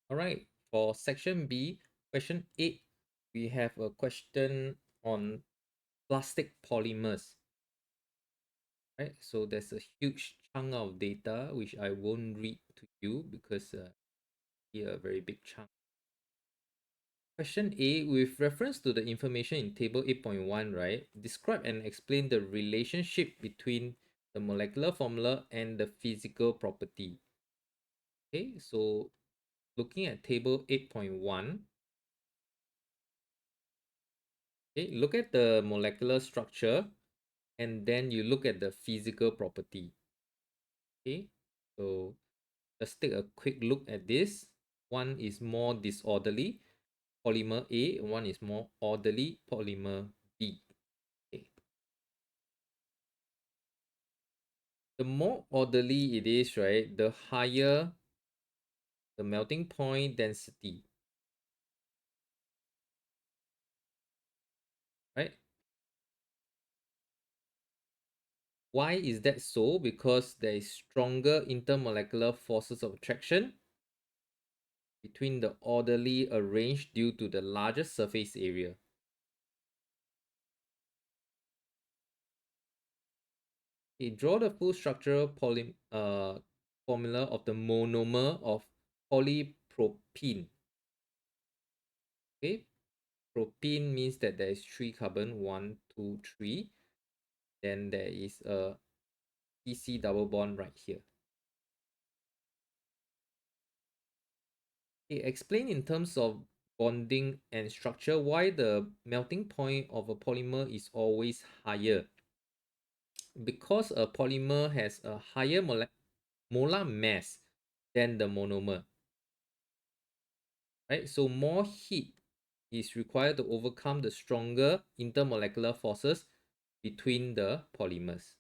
All right, for section B, question 8, we have a question on plastic polymers. Right, so there's a huge chunk of data which I won't read to you because here a very big chunk. Question A, with reference to the information in table 8.1, right? Describe and explain the relationship between the molecular formula and the physical property. Okay, so looking at table 8.1, okay, look at the molecular structure and then you look at the physical property. Okay, so let's take a quick look at this. One is more disorderly, polymer A, and one is more orderly, polymer B. Okay. The more orderly it is, right, the higher the melting point density, right? Why is that so? Because there is stronger intermolecular forces of attraction between the orderly arranged due to the larger surface area. Okay, draw the full structural formula of the monomer of polypropene. Okay, propene means that there is 3 carbon, 1, 2, 3. Then there is a PC double bond right here. Okay, explain in terms of bonding and structure why the melting point of a polymer is always higher. Because a polymer has a higher molar mass than the monomer, right? So more heat is required to overcome the stronger intermolecular forces between the polymers.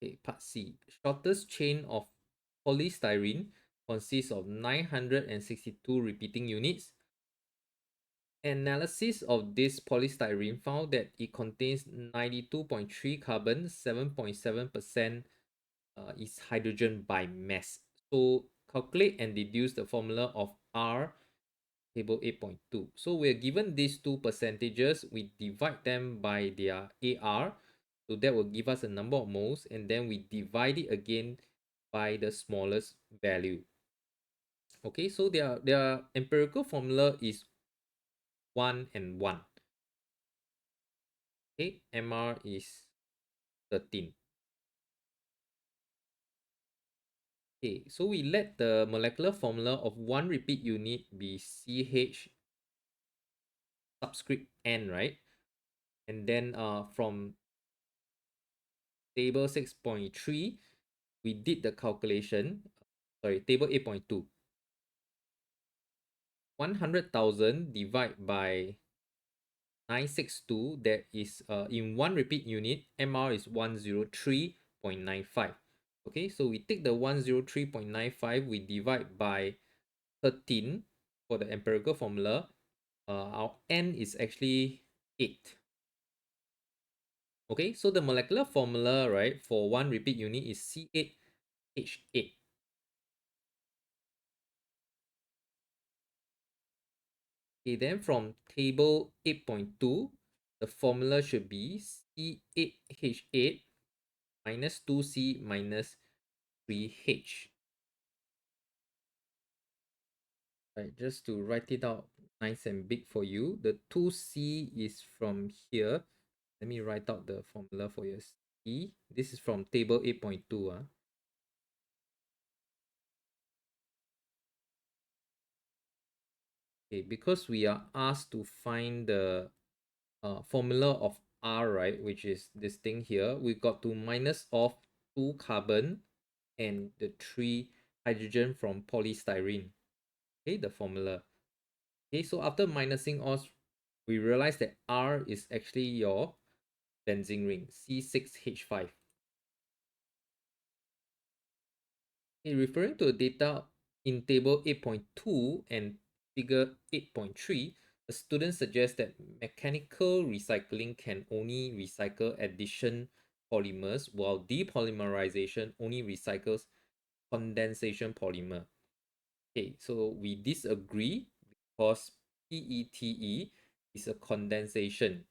Okay, part C. Shortest chain of polystyrene consists of 962 repeating units. Analysis of this polystyrene found that it contains 92.3 carbon, 7.7% is hydrogen by mass. So calculate and deduce the formula of R table 8.2. So we're given these two percentages, we divide them by their AR. So that will give us a number of moles, and then we divide it again by the smallest value. Okay, so their empirical formula is 1 and 1. Okay, MR is 13. Okay, so we let the molecular formula of one repeat unit be CH subscript N, right? And then from table 6.3, we did the calculation. Sorry, table 8.2. 100,000 divided by 962, that is in one repeat unit, MR is 103.95. Okay, so we take the 103.95, we divide by 13 for the empirical formula. Our N is actually 8. Okay, so the molecular formula, right, for one repeat unit is C8H8. Okay, then from table 8.2, the formula should be C8H8 minus 2C minus 3H. Right, just to write it out nice and big for you, the 2C is from here. Let me write out the formula for your C. This is from table 8.2. Okay, because we are asked to find the formula of R, right, which is this thing here, we got to minus off 2 carbon and the 3 hydrogen from polystyrene. Okay, the formula. Okay, so after minusing off, we realize that R is actually your benzene ring, C6H5. Okay, referring to the data in table 8.2 and figure 8.3, the student suggests that mechanical recycling can only recycle addition polymers, while depolymerization only recycles condensation polymer. Okay, so we disagree because PETE is a condensation.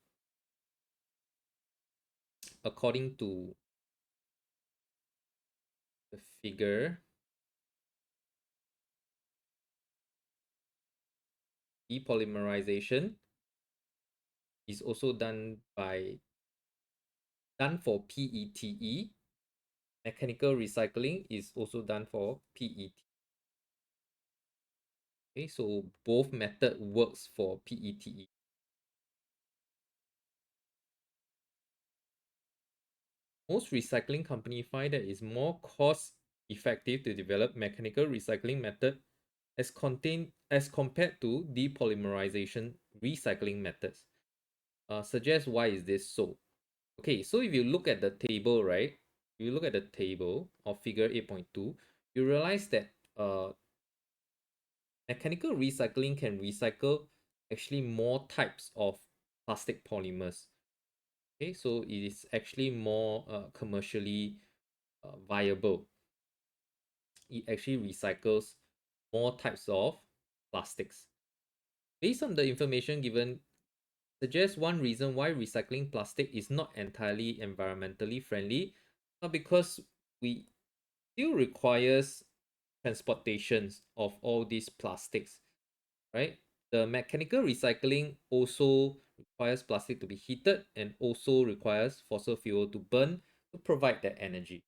According to the figure, depolymerization is also done for PETE. Mechanical recycling is also done for PET. Okay, so both method works for PETE. Most recycling company find that it's more cost effective to develop mechanical recycling method as compared to depolymerization recycling methods. Suggest why is this so? Okay, so if you look at the table, right? If you look at the table of figure 8.2, you realize that mechanical recycling can recycle actually more types of plastic polymers. Okay, so it is actually more commercially viable. It actually recycles more types of plastics. Based on the information given, suggests one reason why recycling plastic is not entirely environmentally friendly, because we still requires transportations of all these plastics, right? The mechanical recycling also requires plastic to be heated and also requires fossil fuel to burn to provide that energy.